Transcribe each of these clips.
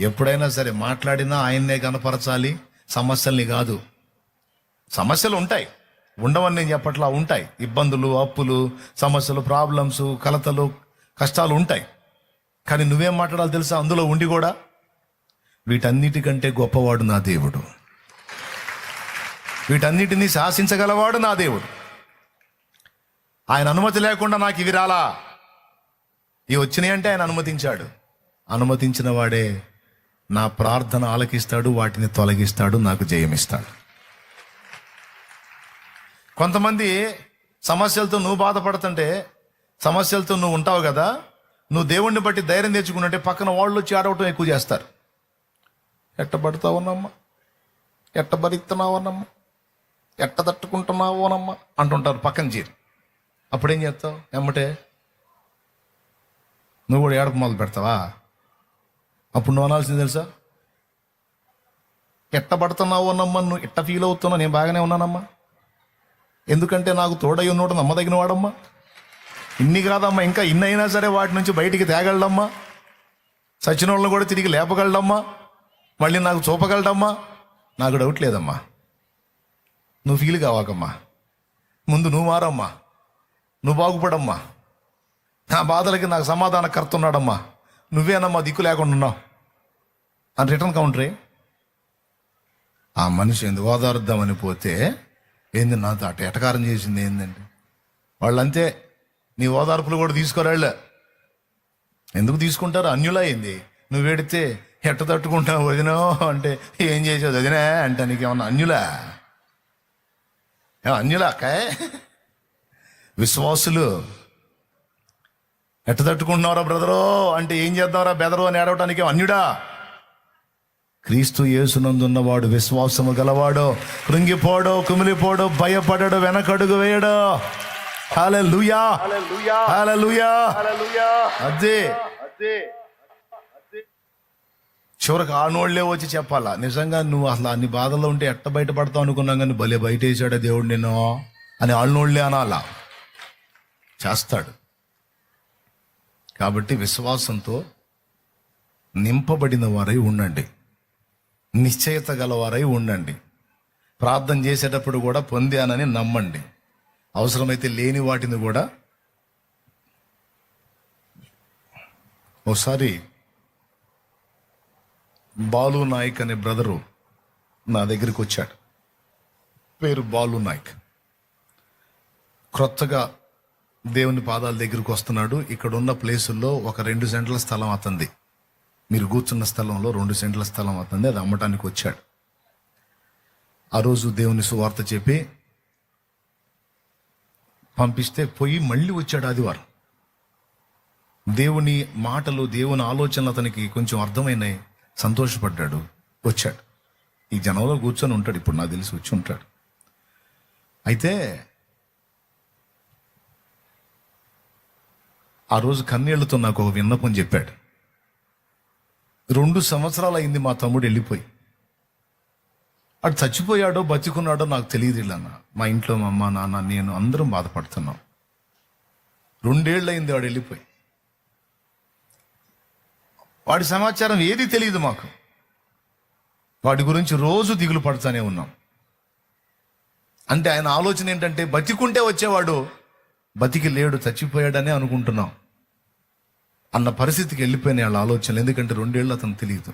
ఎప్పుడైనా సరే మాట్లాడినా ఆయన్నే కనపరచాలి, సమస్యల్ని కాదు. సమస్యలు ఉంటాయి, ఉండవని నేను చెప్పట్లా, ఉంటాయి. ఇబ్బందులు, అప్పులు, సమస్యలు, ప్రాబ్లమ్స్, కలతలు, కష్టాలు ఉంటాయి. కానీ నువ్వేం మాట్లాడాలి తెలుసా? అందులో ఉండి కూడా వీటన్నిటికంటే గొప్పవాడు నా దేవుడు, వీటన్నిటినీ శాసించగలవాడు నా దేవుడు. ఆయన అనుమతి లేకుండా నాకు ఇవి రాలా, ఇవి వచ్చినాయి అంటే ఆయన అనుమతించాడు. అనుమతించిన వాడే నా ప్రార్థన ఆలకిస్తాడు, వాటిని తొలగిస్తాడు, నాకు జయమిస్తాడు. కొంతమంది సమస్యలతో నువ్వు బాధపడుతుంటే, సమస్యలతో నువ్వు ఉంటావు కదా, నువ్వు దేవుణ్ణి బట్టి ధైర్యం తెచ్చుకున్నట్టే పక్కన వాళ్ళు వచ్చి ఆడవటం ఎక్కువ చేస్తారు. ఎట్ట పడతావునమ్మా, ఎట్ట భరిస్తున్నావునమ్మా, ఎట్ట తట్టుకుంటున్నావునమ్మా అంటుంటారు పక్కన చేరి. అప్పుడేం చేస్తావు? ఎమ్మటే నువ్వు కూడా ఏడప మొదలు పెడతావా? అప్పుడు నువ్వు అనాల్సింది తెలుసా? ఎట్ట పడుతున్నావు అన్నమ్మా, నువ్వు ఎట్ట ఫీల్ అవుతున్నావు, నేను బాగానే ఉన్నానమ్మా, ఎందుకంటే నాకు తోడై ఉన్నోడు నమ్మదగిన వాడమ్మా. ఇన్ని కాదమ్మా, ఇంకా ఇన్ని అయినా సరే వాటి నుంచి బయటికి తేగలడమ్మా, సచిన వాళ్ళని కూడా తిరిగి లేపగలడమ్మా, మళ్ళీ నాకు చూపగలడమ్మా. నాకు డౌట్ లేదమ్మా, నువ్వు ఫీల్ కావాకమ్మా, ముందు నువ్వు మారమ్మా, నువ్వు బాగుపడమ్మా. నా బాధలకి నాకు సమాధానకర్త ఉన్నాడమ్మా, నువ్వేనమ్మా దిక్కు లేకుండా ఉన్నావు అని రిటర్న్ కౌంటరే. ఆ మనిషి ఎందుకు ఓదారుద్దామని పోతే ఏంది నాతో అటు ఎటకారం చేసింది ఏందండి? వాళ్ళంతే, నీ ఓదార్పులు కూడా తీసుకోరాళ్ళ. ఎందుకు తీసుకుంటారు? అన్యులా అయింది. నువ్వు వెడితే ఎట్ట తట్టుకుంటావు వదినో అంటే, ఏం చేసావు వదినా అంటే నీకేమన్నా అన్యులా? అన్యులా అక్కాయ్? విశ్వాసులు ఎట్ట తట్టుకుంటున్నారా బ్రదరో అంటే, ఏం చేద్దాంరా బెదరు అని ఏడవటానికి అన్యుడా? క్రీస్తు యేసునందున్నవాడు విశ్వాసము గలవాడు, కృంగిపోడో, కుమిలిపోడో, భయపడడు, వెనకడుగు వేయడు. హల్లెలూయా, హల్లెలూయా. అదే చివరికి ఆనోళ్లే వచ్చి చెప్పాలా, నిజంగా నువ్వు అసలు అన్ని బాధల్లో ఉంటే ఎట్ట బయటపడతావు అనుకున్నాం, కానీ భలే బయట వేసాడా దేవుడు నిన్ను అని ఆళ్ళనోళ్లే అనాలా. చేస్తాడు. కాబట్టి విశ్వాసంతో నింపబడిన వారై ఉండండి, నిశ్చయత గలవారై ఉండండి. ప్రార్థన చేసేటప్పుడు కూడా పొందానని నమ్మండి. అవసరమైతే లేని వాటిని కూడా. ఒకసారి బాలు నాయక్ అనే బ్రదరు నా దగ్గరికి వచ్చాడు. పేరు బాలు నాయక్. క్రొత్తగా దేవుని పాదాల దగ్గరికి వస్తున్నాడు. ఇక్కడ ఉన్న ప్లేసుల్లో ఒక 2 సెంట్ల స్థలం అతంది, మీరు కూర్చున్న స్థలంలో 2 సెంట్ల స్థలం అతంది, అది అమ్మటానికి వచ్చాడు. ఆ రోజు దేవుని సువార్త చెప్పి పంపిస్తే పోయి మళ్ళీ వచ్చాడు ఆదివారం. దేవుని మాటలు, దేవుని ఆలోచనలు అతనికి కొంచెం అర్థమైనాయి, సంతోషపడ్డాడు, వచ్చాడు. ఈ జనంలో కూర్చొని ఉంటాడు, ఇప్పుడు నాకు తెలిసి వచ్చి ఉంటాడు. అయితే ఆ రోజు కన్నీళ్లతో నాకు ఒక విన్నపం చెప్పాడు. 2 సంవత్సరాలు అయింది మా తమ్ముడు వెళ్ళిపోయి. అటు చచ్చిపోయాడో బతికున్నాడో నాకు తెలియదు. ఇల్లన్న మా ఇంట్లో మా అమ్మ, నాన్న, నేను అందరం బాధపడుతున్నాం. 2 ఏళ్ళు అయింది వాడు వెళ్ళిపోయి. వాడి సమాచారం ఏది తెలియదు మాకు. వాడి గురించి రోజు దిగులు పడుతూనే ఉన్నాం. అంటే ఆయన ఆలోచన ఏంటంటే, బతికుంటే వచ్చేవాడు, బతికి లేడు, చచ్చిపోయాడనే అనుకుంటున్నాం అన్న పరిస్థితికి వెళ్ళిపోయిన వాళ్ళ ఆలోచనలు. ఎందుకంటే 2 ఏళ్ళు అతను తెలియదు.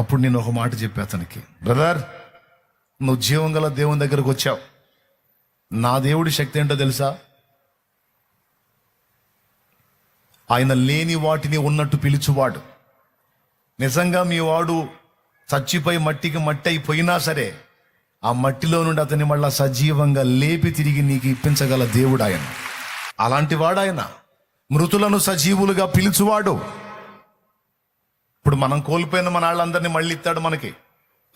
అప్పుడు నేను ఒక మాట చెప్పా అతనికి, బ్రదర్, నువ్వు జీవం గల దేవుని దగ్గరకు వచ్చావు. నా దేవుడి శక్తి ఏంటో తెలుసా? ఆయన లేని వాటిని ఉన్నట్టు పిలుచువాడు. నిజంగా మీ వాడు చచ్చిపోయి మట్టికి మట్టి అయిపోయినా సరే, ఆ మట్టిలో నుండి అతన్ని మళ్ళా సజీవంగా లేపి తిరిగి నీకు ఇప్పించగల దేవుడు ఆయన. అలాంటి వాడు ఆయన. మృతులను సజీవులుగా పిలుచువాడు. ఇప్పుడు మనం కోల్పోయిన మన వాళ్ళందరినీ మళ్ళీ ఇస్తాడు మనకి,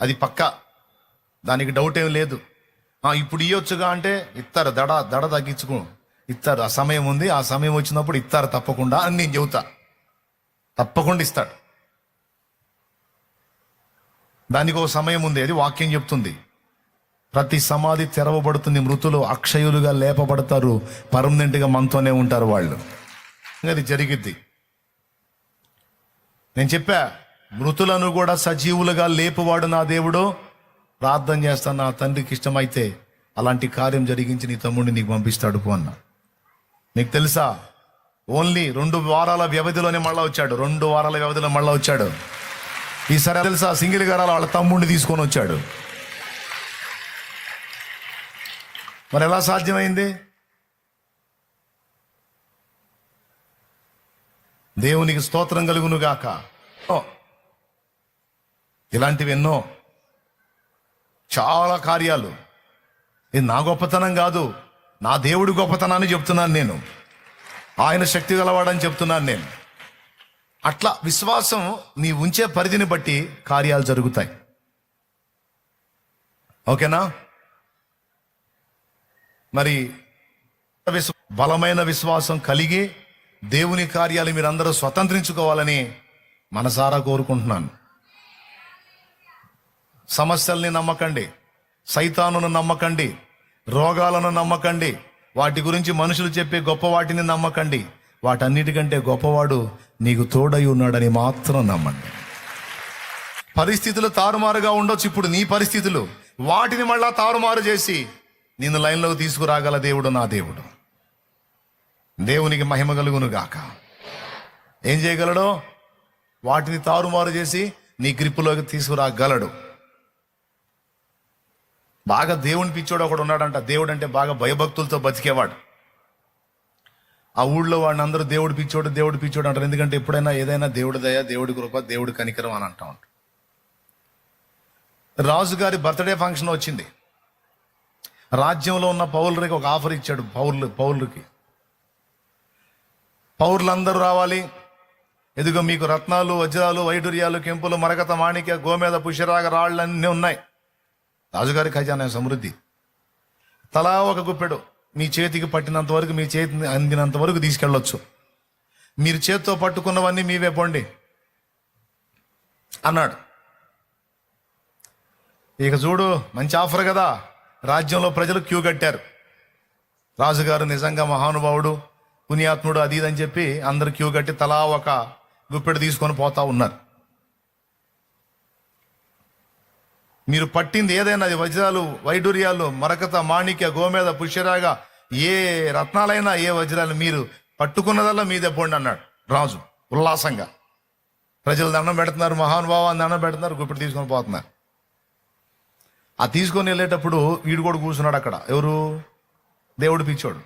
అది పక్కా, దానికి డౌట్ ఏం లేదు. ఇప్పుడు ఇవ్వచ్చుగా అంటే ఇస్తారు, దడ తగ్గించుకో ఇస్తారు. ఆ సమయం ఉంది, ఆ సమయం వచ్చినప్పుడు ఇస్తారు తప్పకుండా అని నేను చెబుతా. తప్పకుండా ఇస్తాడు. దానికి ఒక సమయం ఉంది, అది వాక్యం చెప్తుంది. ప్రతి సమాధి తెరవబడుతుంది, మృతులు అక్షయులుగా లేపబడతారు, పర్మనెంట్గా మనతోనే ఉంటారు వాళ్ళు. అది జరిగిద్ది. నేను చెప్పా, మృతులను కూడా సజీవులుగా లేపువాడు నా దేవుడు. ప్రార్థన చేస్తాను, నా తండ్రికి ఇష్టమైతే అలాంటి కార్యం జరిగించి నీ తమ్ముడిని నీకు పంపిస్తాడు పో అన్నా. నీకు తెలుసా, ఓన్లీ 2 వారాల వ్యవధిలోనే మళ్ళా వచ్చాడు. 2 వారాల వ్యవధిలో మళ్ళా వచ్చాడు. ఈసారి తెలుసా, సింగిల్ గారు వాళ్ళ తమ్ముడిని తీసుకొని వచ్చాడు. మరి ఎలా సాధ్యమైంది? దేవునికి స్తోత్రం కలుగును గాక. ఇలాంటివి ఎన్నో, చాలా కార్యాలు. ఇది నా గొప్పతనం కాదు, నా దేవుడి గొప్పతనాన్ని చెప్తున్నాను నేను. ఆయన శక్తి గలవాడని చెప్తున్నాను నేను. అట్లా విశ్వాసం నీ ఉంచే పరిధిని బట్టి కార్యాలు జరుగుతాయి. ఓకేనా? మరి బలమైన విశ్వాసం కలిగి దేవుని కార్యాలు మీరందరూ స్వతంత్రించుకోవాలని మనసారా కోరుకుంటున్నాను. సమస్యల్ని నమ్మకండి, సైతానును నమ్మకండి, రోగాలను నమ్మకండి, వాటి గురించి మనుషులు చెప్పే గొప్ప వాటిని నమ్మకండి. వాటన్నిటికంటే గొప్పవాడు నీకు తోడై ఉన్నాడని మాత్రం నమ్మండి. పరిస్థితులు తారుమారుగా ఉండొచ్చు. ఇప్పుడు నీ పరిస్థితులు, వాటిని మళ్ళా తారుమారు చేసి నిన్ను లైన్లోకి తీసుకురాగల దేవుడు నా దేవుడు. దేవునికి మహిమ కలుగును గాక. ఏం చేయగలడో వాటిని తారుమారు చేసి నీ గ్రిప్పులోకి తీసుకురాగలడు. బాగా దేవుని పిచ్చోడు ఒకడు ఉన్నాడంట. దేవుడు అంటే బాగా భయభక్తులతో బతికేవాడు. ఆ ఊళ్ళో వాడిని అందరూ దేవుడు పిచ్చోడు అంటారు. ఎందుకంటే ఎప్పుడైనా ఏదైనా దేవుడి దయ, దేవుడి కృప, దేవుడి కనికరం అని అంటా ఉంటారు. రాజుగారి బర్త్డే ఫంక్షన్ వచ్చింది. రాజ్యంలో ఉన్న పౌరులకి ఒక ఆఫర్ ఇచ్చాడు. పౌరులకి పౌరులందరూ రావాలి, ఎదుగో మీకు రత్నాలు, వజ్రాలు, వైడూర్యాలు, కెంపులు, మరకత, మాణిక్య, గోమేద, పుష్యరాగ రాళ్ళన్నీ ఉన్నాయి. రాజుగారి ఖజానా సమృద్ధి. తలా ఒక గుప్పెడు మీ చేతికి పట్టినంత వరకు, మీ చేతిని అందినంత వరకు తీసుకెళ్ళొచ్చు. మీరు చేత్తో పట్టుకున్నవన్నీ మీవే పోండి అన్నాడు. ఇక చూడు, మంచి ఆఫర్ కదా. రాజ్యంలో ప్రజలు క్యూ కట్టారు. రాజుగారు నిజంగా మహానుభావుడు, పుణ్యాత్ముడు, అది ఇదని చెప్పి అందరు క్యూ కట్టి తలా ఒక గుప్పెడు తీసుకొని పోతా ఉన్నారు. మీరు పట్టింది ఏదైనా, అది వజ్రాలు, వైడూర్యాలు, మరకత, మాణిక్య, గోమేద, పుష్యరాగ, ఏ రత్నాలైనా, ఏ వజ్రాలు, మీరు పట్టుకున్నదల్లా మీదే పోండి అన్నాడు రాజు ఉల్లాసంగా. ప్రజలు దండం పెడుతున్నారు, మహానుభావాన్ని దండం పెడుతున్నారు, గుప్పెడు తీసుకొని పోతున్నారు. ఆ తీసుకొని వెళ్ళేటప్పుడు వీడు కూడా కూర్చున్నాడు అక్కడ. ఎవరు? దేవుడు పిచ్చోడు.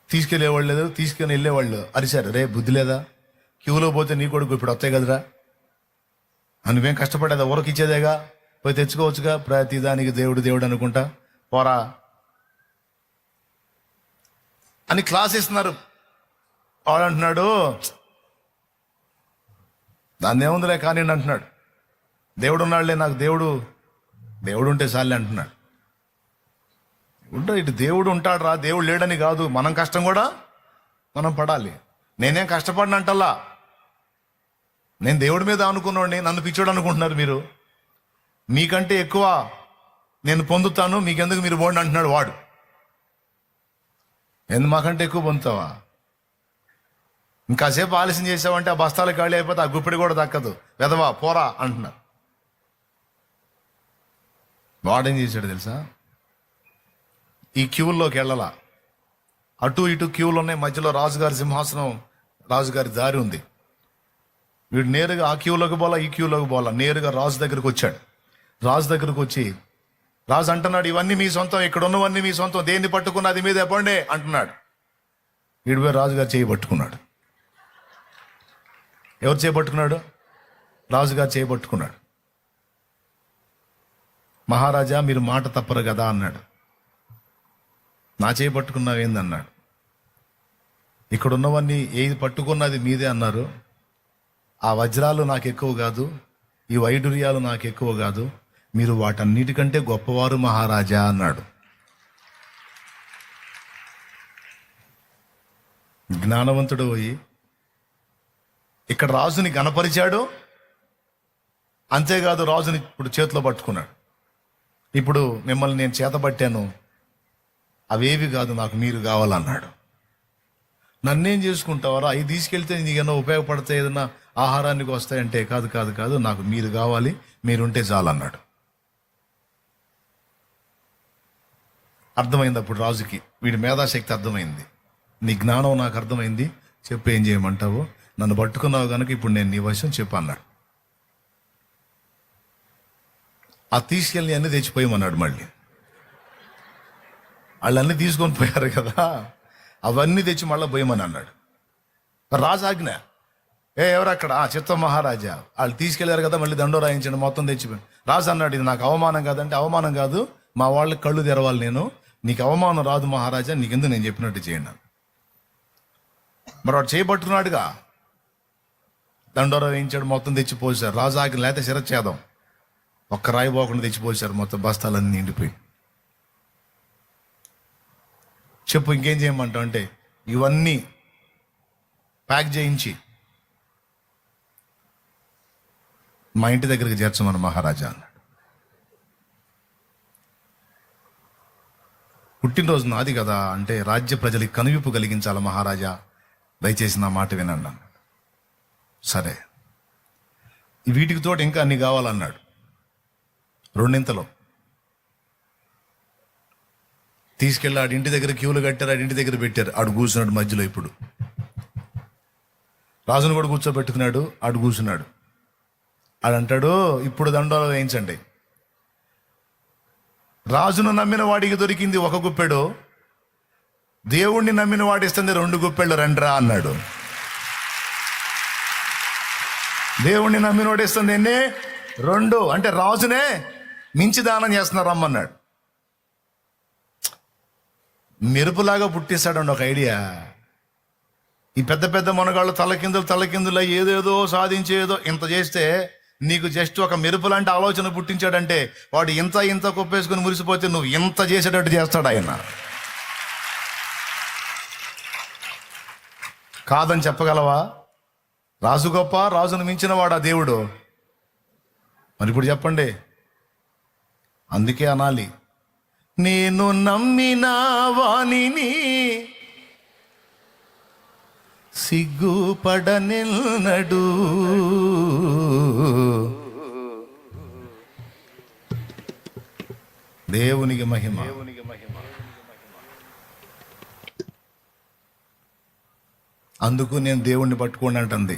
తీసుకెళ్ళేవాళ్ళు లేదు, తీసుకొని వెళ్ళేవాళ్ళు అరిశారు, రే బుద్ధి లేదా, క్యూలో పోతే నీ కొడుకు ఇప్పుడు వస్తాయి కదరా, నువ్వేం కష్టపడేదా, ఊరకిచ్చేదేగా, పోయి తెచ్చుకోవచ్చుగా, ప్రతిదానికి దేవుడు దేవుడు అనుకుంటా పోరా అని క్లాస్ ఇస్తున్నారు. వాడు అంటున్నాడు, దాన్ని ఏముందిలే కానీ అంటున్నాడు. దేవుడు ఉన్నాడులే, నాకు దేవుడు ఉంటే చాలే అంటున్నాడు. ఇటు దేవుడు ఉంటాడు రా, దేవుడు లేడని కాదు, మనం కష్టం కూడా మనం పడాలి. నేనేం కష్టపడినంటల్లా, నేను దేవుడి మీద అనుకున్నాడిని, నన్ను పిచ్చోడు అనుకుంటున్నారు మీరు. మీకంటే ఎక్కువ నేను పొందుతాను, మీకెందుకు మీరు పోండి అంటున్నాడు వాడు. మాకంటే ఎక్కువ పొందుతావా? ఇంకాసేపు ఆలస్యం చేసావంటే ఆ బస్తాలు ఖాళీ అయిపోతే ఆ గుప్పిడి కూడా దక్కదు, వెదవా పోరా అంటున్నారు. వాడేం చేశాడు తెలుసా? ఈ క్యూల్లోకి వెళ్ళాల, అటు ఇటు క్యూలు ఉన్నాయి, మధ్యలో రాజుగారి సింహాసనం, రాజుగారి దారి ఉంది. వీడు నేరుగా ఆ క్యూలోకి పోలా, ఈ క్యూలోకి పోలా, నేరుగా రాజు దగ్గరకు వచ్చాడు. రాజు దగ్గరకు వచ్చి రాజు అంటున్నాడు, ఇవన్నీ మీ సొంతం, ఇక్కడ ఉన్నవన్నీ మీ సొంతం, దేన్ని పట్టుకున్నది మీద ఎప్పండి అంటున్నాడు. వీడు పోయి రాజుగారు చేయి పట్టుకున్నాడు. ఎవరు చేపట్టుకున్నాడు? రాజుగారు చేపట్టుకున్నాడు. మహారాజా మీరు మాట తప్పరు కదా అన్నాడు. నా చేయి పట్టుకున్నావు ఏందన్నాడు. ఇక్కడ ఉన్నవన్నీ ఏది పట్టుకున్నది మీదే అన్నారు. ఆ వజ్రాలు నాకు ఎక్కువ కాదు, ఈ వైడూర్యాలు నాకు ఎక్కువ కాదు, మీరు వాటన్నిటికంటే గొప్పవారు మహారాజా అన్నాడు. జ్ఞానవంతుడు పోయి ఇక్కడ రాజుని గణపరిచాడు. అంతేకాదు, రాజుని ఇప్పుడు చేతిలో పట్టుకున్నాడు. ఇప్పుడు మిమ్మల్ని నేను చేతబట్టాను, అవేవి కాదు, నాకు మీరు కావాలన్నాడు. నన్నేం చేసుకుంటావారా? అవి తీసుకెళ్తే నీకేమన్నా ఉపయోగపడతాయి, ఏదన్నా ఆహారానికి వస్తాయంటే కాదు కాదు కాదు, నాకు మీరు కావాలి, మీరుంటే చాలు అన్నాడు. అర్థమైంది అప్పుడు రాజుకి, వీడి మేధాశక్తి అర్థమైంది. నీ జ్ఞానం నాకు అర్థమైంది, చెప్పు ఏం చేయమంటావు, నన్ను పట్టుకున్నావు కనుక ఇప్పుడు నేను నీ వశం చెప్పు అన్నాడు. ఆ తీసుకెళ్ళి అన్నీ తెచ్చిపోయామన్నాడు. మళ్ళీ వాళ్ళు అన్నీ తీసుకొని పోయారు కదా, అవన్నీ తెచ్చి మళ్ళీ పోయమని అన్నాడు. రాజు ఆజ్ఞ, ఎవరక్కడ? చిత్త మహారాజా. వాళ్ళు తీసుకెళ్లారు కదా, మళ్ళీ దండో రాయించండి, మొత్తం తెచ్చిపోయాను. రాజు అన్నాడు, ఇది నాకు అవమానం కాదంటే, అవమానం కాదు, మా వాళ్ళకి కళ్ళు తెరవాలి నేను, నీకు అవమానం రాదు మహారాజా, నీకెందుకు నేను చెప్పినట్టు చేయండి. మరి వాడు చేయబట్టుకున్నాడుగా, దండోర వేయించాడు, మొత్తం తెచ్చిపోసారు. రాజు ఆజ్ఞ, లేకపోతే శిరచ్ఛేదం. ఒక్క రాయి పోకుండా తెచ్చిపోసారు, మొత్తం బస్తాలన్నీ నిండిపోయి. చెప్పు ఇంకేం చేయమంటావు అంటే, ఇవన్నీ ప్యాక్ చేయించి మా ఇంటి దగ్గరికి చేర్చమని మహారాజా అన్నాడు. పుట్టినరోజు నాది కదా అంటే, రాజ్య ప్రజలకి కనువిప్పు కలిగించాలి మహారాజా, దయచేసి నా మాట వినండి అన్నాడు. సరే, వీటికి తోటి ఇంకా అన్ని కావాలన్నాడు. రెండింతలో తీసుకెళ్ళి ఆడి ఇంటి దగ్గర క్యూలు కట్టారు, ఆడి ఇంటి దగ్గర పెట్టారు. ఆడు కూర్చున్నాడు మధ్యలో. ఇప్పుడు రాజును కూడా కూర్చోబెట్టుకున్నాడు, ఆడు కూర్చున్నాడు. ఆడంటాడు, ఇప్పుడు దండోరా వేయించండి. రాజును నమ్మిన వాడికి దొరికింది ఒక గుప్పెడు, దేవుణ్ణి నమ్మిన వాడిస్తుంది 2 గుప్పెళ్ళు రండ్రా అన్నాడు. దేవుణ్ణి నమ్మిన వాడిస్తుంది ఎన్ని? 2. అంటే రాజునే మించి దానం చేస్తున్నారు రమ్మన్నాడు. మెరుపులాగా పుట్టిస్తాడండి ఒక ఐడియా. ఈ పెద్ద పెద్ద మనగాళ్ళు తలకిందులు ఏదేదో సాధించేదో ఇంత చేస్తే, నీకు జస్ట్ ఒక మెరుపు లాంటి ఆలోచన పుట్టించాడంటే, వాడు ఇంత కొప్పేసుకుని మురిసిపోతే నువ్వు ఇంత చేసేటట్టు చేస్తాడు ఆయన. కాదని చెప్పగలవా? రాజు గొప్ప, రాజును మించిన వాడా దేవుడు? మరి ఇప్పుడు చెప్పండి. అందుకే అనాలి, నేను నమ్మిన వానిని సిగ్గుపడనెన్నడు, దేవునికి మహిమ. అందుకు నేను దేవుణ్ణి పట్టుకోండి అంటుంది.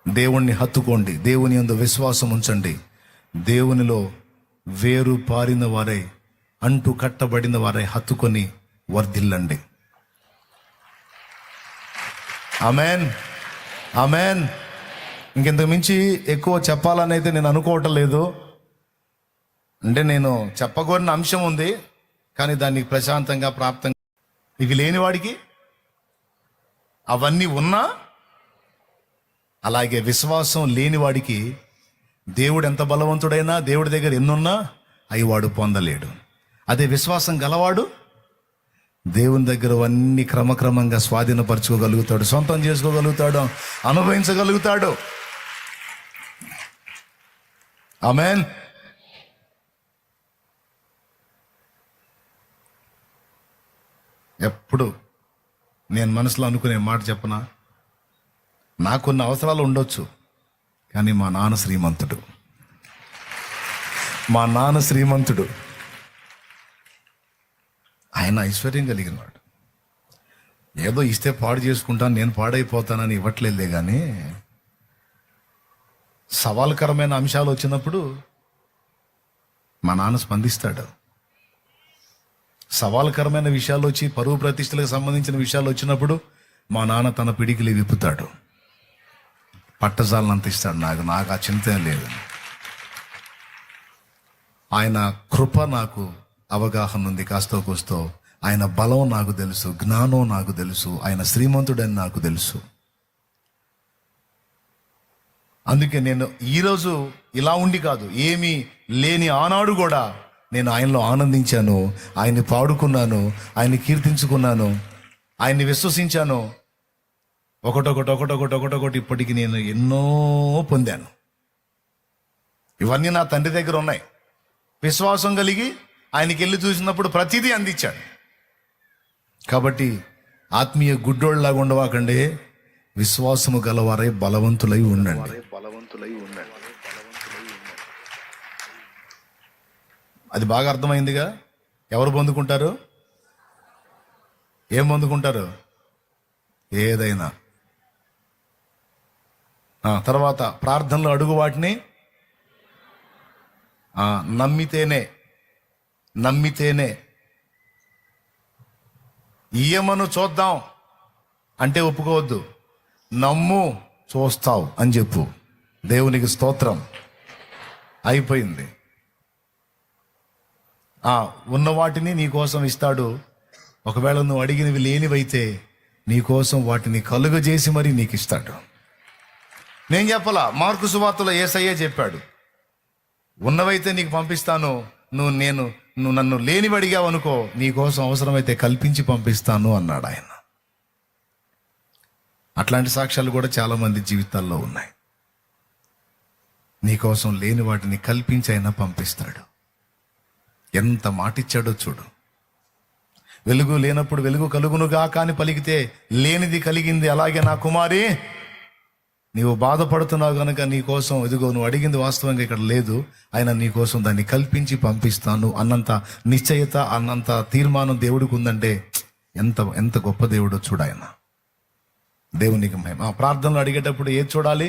దేవుణ్ణి హత్తుకోండి, దేవుని యందు విశ్వాసం ఉంచండి, దేవునిలో వేరు పారిన వారై, అంటూ కట్టబడిన వారై హత్తుకొని వర్ధిల్లండి. Amen, amen. ఇంకెంతకు మించి ఎక్కువ చెప్పాలని అయితే నేను అనుకోవటం లేదు. అంటే నేను చెప్పకూడని అంశం ఉంది, కానీ దాన్ని ప్రశాంతంగా ప్రాప్తంగా, ఇవి లేని వాడికి అవన్నీ ఉన్నా, అలాగే విశ్వాసం లేని వాడికి దేవుడు ఎంత బలవంతుడైనా, దేవుడి దగ్గర ఎన్నున్నా అవి వాడు పొందలేడు. అదే విశ్వాసం గలవాడు దేవుని దగ్గర అన్ని క్రమక్రమంగా స్వాధీనపరచుకోగలుగుతాడు, సొంతం చేసుకోగలుగుతాడు, అనుభవించగలుగుతాడు. ఆమేన్. ఎప్పుడు నేను మనసులో అనుకునే మాట చెప్పనా, నాకు కొన్ని అవసరాలు ఉండొచ్చు, కానీ మా నాన్న శ్రీమంతుడు, మా నాన్న శ్రీమంతుడు, ఆయన ఐశ్వర్యం కలిగినవాడు. ఏదో ఇస్తే పాడు చేసుకుంటాను, నేను పాడైపోతానని ఇవ్వట్లేదే, కానీ సవాల్కరమైన అంశాలు వచ్చినప్పుడు మా నాన్న స్పందిస్తాడు. సవాల్కరమైన విషయాలు వచ్చి, పరువు ప్రతిష్టలకు సంబంధించిన విషయాలు వచ్చినప్పుడు మా నాన్న తన పిడికిలి విప్పుతాడు, పట్టజాలను అంత ఇస్తాడు. నాకు ఆ చింత లేదు. ఆయన కృప నాకు అవగాహన ఉంది కాస్తో కూస్తో. ఆయన బలం నాకు తెలుసు, జ్ఞానం నాకు తెలుసు, ఆయన శ్రీమంతుడని నాకు తెలుసు. అందుకే నేను ఈరోజు ఇలా ఉండి కాదు, ఏమీ లేని ఆనాడు కూడా నేను ఆయనలో ఆనందించాను, ఆయన్ని పాడుకున్నాను, ఆయన్ని కీర్తించుకున్నాను, ఆయన్ని విశ్వసించాను. ఒకటొకటి ఇప్పటికి నేను ఎన్నో పొందాను. ఇవన్నీ నా తండ్రి దగ్గర ఉన్నాయి. విశ్వాసం కలిగి ఆయనకి వెళ్ళి చూసినప్పుడు ప్రతిదీ అందించాడు. కాబట్టి ఆత్మీయ గుడ్డోళ్ళలాగా ఉండవాకండి, విశ్వాసము గలవారై బలవంతులై ఉండండి. అది బాగా అర్థమైందిగా. ఎవరు పొందుకుంటారు? ఏం పొందుకుంటారు? ఏదైనా. తర్వాత ప్రార్థనలో అడుగు వాటిని నమ్మితేనే. ఇయ్యమను చూద్దాం అంటే ఒప్పుకోవద్దు. నమ్ము చూస్తావు అని చెప్పు. దేవునికి స్తోత్రం. అయిపోయింది. ఉన్న వాటిని నీ కోసం ఇస్తాడు. ఒకవేళ నువ్వు అడిగినవి లేనివైతే నీ కోసం వాటిని కలుగజేసి మరీ నీకు ఇస్తాడు. నేను చెప్పలా, మార్కు సువార్తలో యేసయ్యే చెప్పాడు, ఉన్నవైతే నీకు పంపిస్తాను, నువ్వు నన్ను లేనివి అడిగావు అనుకో, నీ కోసం అవసరమైతే కల్పించి పంపిస్తాను అన్నాడు ఆయన. అట్లాంటి సాక్ష్యాలు కూడా చాలా మంది జీవితాల్లో ఉన్నాయి. నీ కోసం లేని వాటిని కల్పించి అయినా పంపిస్తాడు. ఎంత మాటిచ్చాడో చూడు. వెలుగు లేనప్పుడు వెలుగు కలుగునుగా కాని పలికితే లేనిది కలిగింది. అలాగే నా కుమారి, నీవు బాధపడుతున్నావు కనుక నీ కోసం ఇదిగో నువ్వు అడిగింది వాస్తవంగా ఇక్కడ లేదు, ఆయన నీ కోసం దాన్ని కల్పించి పంపిస్తాను అన్నంత నిశ్చయత, అన్నంత తీర్మానం దేవుడికి ఉందంటే ఎంత ఎంత గొప్ప దేవుడో చూడు ఆయన. దేవునికి మహిమ. ప్రార్థనలు అడిగేటప్పుడు ఏది చూడాలి?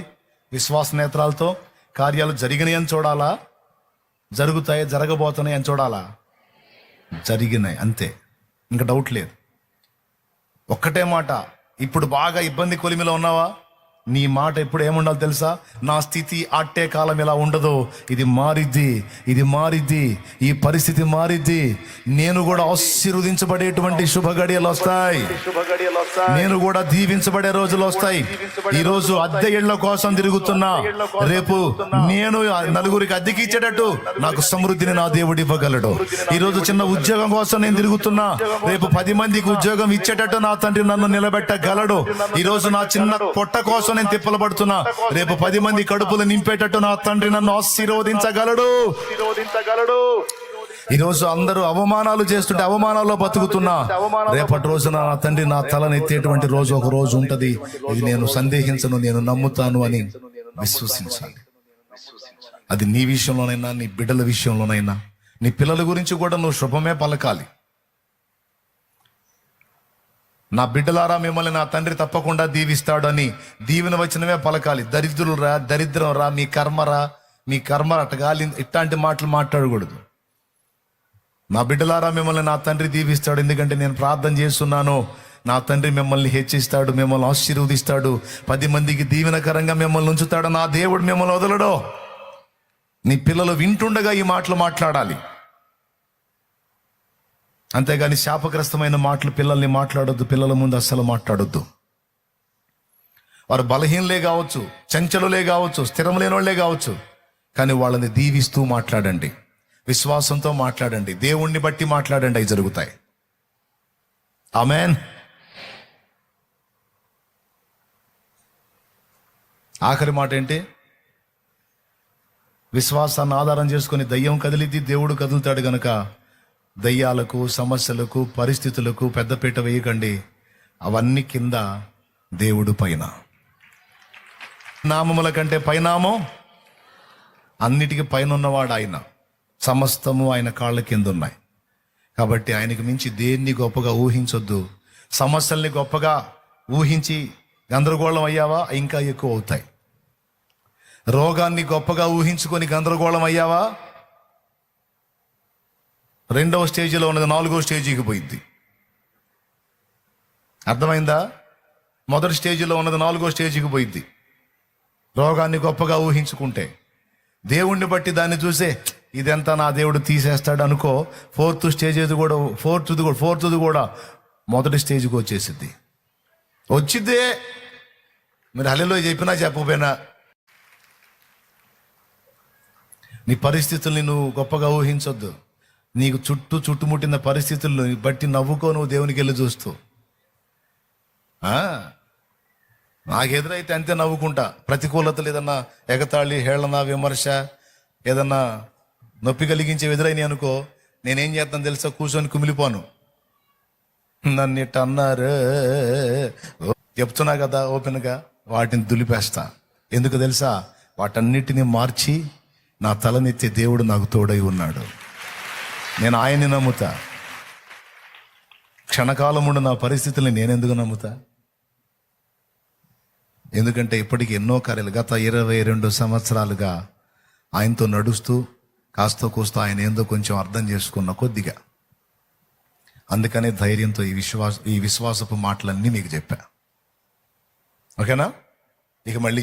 విశ్వాస నేత్రాలతో కార్యాలు జరిగినాయి అని చూడాలా? జరుగుతాయి, జరగబోతున్నాయి అని చూడాలా? జరిగినాయి అంతే, ఇంకా డౌట్ లేదు. ఒక్కటే మాట, ఇప్పుడు బాగా ఇబ్బంది కొలిమిలో ఉన్నావా? నీ మాట ఎప్పుడు ఏముండాలి తెలుసా? నా స్థితి అట్టే కాలం ఎలా ఉండదో, ఇది మారిద్ది, ఈ పరిస్థితి మారిద్ది. నేను కూడా ఆశీర్వదించబడేటువంటి శుభ గడియలు వస్తాయి. నేను కూడా దీవించబడే రోజులు వస్తాయి. ఈ రోజు అద్దె ఇళ్ల కోసం తిరుగుతున్నా, రేపు నేను నలుగురికి అద్దెకి ఇచ్చేటట్టు నాకు సమృద్ధిని నా దేవుడు ఇవ్వగలడు. ఈ రోజు చిన్న ఉద్యోగం కోసం నేను తిరుగుతున్నా, రేపు 10 మందికి ఉద్యోగం ఇచ్చేటట్టు నా తండ్రి నన్ను నిలబెట్టగలడు. ఈ రోజు నా చిన్న పొట్ట కోసం నేను తిప్పలు పడుతున్నా, రేపు 10 మంది కడుపులు నింపేటట్టు నా తండ్రి నన్ను ఆశీర్వదించగలడు. ఈ రోజు అందరూ అవమానాలు చేస్తుంటే అవమానాల్లో బతుకుతున్నా, రేపటి రోజున నా తండ్రి నా తలనెత్తేటువంటి రోజు ఒక రోజు ఉంటది. ఇది నేను సందేహించను, నేను నమ్ముతాను అని విశ్వసించాలి. అది నీ విషయంలోనైనా, నీ బిడ్డల విషయంలోనైనా, నీ పిల్లల గురించి కూడా నువ్వు శుభమే పలకాలి. నా బిడ్డలారా మిమ్మల్ని నా తండ్రి తప్పకుండా దీవిస్తాడు అని దీవెన వచనమే పలకాలి. దరిద్రం రా, మీ కర్మ అట్టగాలి, ఇట్లాంటి మాటలు మాట్లాడకూడదు. నా బిడ్డలారా మిమ్మల్ని నా తండ్రి దీవిస్తాడు, ఎందుకంటే నేను ప్రార్థన చేస్తున్నాను. నా తండ్రి మిమ్మల్ని హెచ్చిస్తాడు, మిమ్మల్ని ఆశీర్వదిస్తాడు, 10 మందికి దీవెనకరంగా మిమ్మల్ని ఉంచుతాడు. నా దేవుడు మిమ్మల్ని వదలడు. నీ పిల్లలు వింటుండగా ఈ మాటలు మాట్లాడాలి. అంతేగాని శాపగ్రస్తమైన మాటలు పిల్లల్ని మాట్లాడొద్దు. పిల్లల ముందు అస్సలు మాట్లాడొద్దు. వారు బలహీనలే కావచ్చు, చంచలులే కావచ్చు, స్థిరం లేనోళ్లే కావచ్చు, కానీ వాళ్ళని దీవిస్తూ మాట్లాడండి, విశ్వాసంతో మాట్లాడండి, దేవుణ్ణి బట్టి మాట్లాడండి. అవి జరుగుతాయి. ఆమేన్. ఆఖరి మాట ఏంటి? విశ్వాసాన్ని ఆధారం చేసుకుని దయ్యం కదిలిద్ది, దేవుడు కదులుతాడు గనక దయ్యాలకు, సమస్యలకు, పరిస్థితులకు పెద్దపీట వేయకండి. అవన్నీ కింద, దేవుడు పైన. నామముల కంటే పైనామో, అన్నిటికీ పైన ఉన్నవాడు ఆయన. సమస్తము ఆయన కాళ్ళ కింద ఉన్నాయి. కాబట్టి ఆయనకు మించి దేన్ని గొప్పగా ఊహించొద్దు. సమస్యల్ని గొప్పగా ఊహించి గందరగోళం అయ్యావా, ఇంకా ఎక్కువ అవుతాయి. రోగాన్ని గొప్పగా ఊహించుకొని గందరగోళం అయ్యావా, 2వ స్టేజిలో ఉన్నది 4వ స్టేజీకి పోయింది. అర్థమైందా? మొదటి స్టేజిలో ఉన్నది 4వ స్టేజీకి పోయింది. రోగాన్ని గొప్పగా ఊహించుకుంటే, దేవుణ్ణి బట్టి దాన్ని చూసే ఇదంతా నా దేవుడు తీసేస్తాడు అనుకో, 4th స్టేజ్ కూడా 4th కూడా మొదటి స్టేజ్కి వచ్చేసిద్ది. వచ్చిద్దే. మీరు హల్లెలూయా చెప్పినా చెప్పకపోయినా, నీ పరిస్థితుల్ని నువ్వు గొప్పగా ఊహించొద్దు. నీకు చుట్టుముట్టిన పరిస్థితులను బట్టి నవ్వుకో. నువ్వు దేవునికి వెళ్ళి చూస్తూ, నాకు ఎదురైతే అంతే నవ్వుకుంటా. ప్రతికూలతలు, ఏదన్నా ఎగతాళి, హేళన, విమర్శ, ఏదన్నా నొప్పి కలిగించే ఎదురైనాయి అనుకో, నేనేం చేస్తాను తెలుసా? కూర్చొని కుమిలిపోను. నన్ను ఇట్ట అన్నారు. చెప్తున్నా కదా ఓపెన్గా, వాటిని దులిపేస్తా. ఎందుకు తెలుసా? వాటన్నిటిని మార్చి నా తలనెత్తే దేవుడు నాకు తోడై ఉన్నాడు. నేను ఆయన్ని నమ్ముతా. క్షణకాలముండు నా పరిస్థితుల్ని నేనెందుకు నమ్ముతా? ఎందుకంటే ఇప్పటికి ఎన్నో కార్యాలు, గత 22 సంవత్సరాలుగా ఆయనతో నడుస్తూ కాస్త కూస్తో ఆయన ఏందో కొంచెం అర్థం చేసుకున్న కొద్దిగా. అందుకనే ధైర్యంతో ఈ విశ్వాసపు మాటలన్నీ మీకు చెప్పా. ఓకేనా? ఇక మళ్ళీ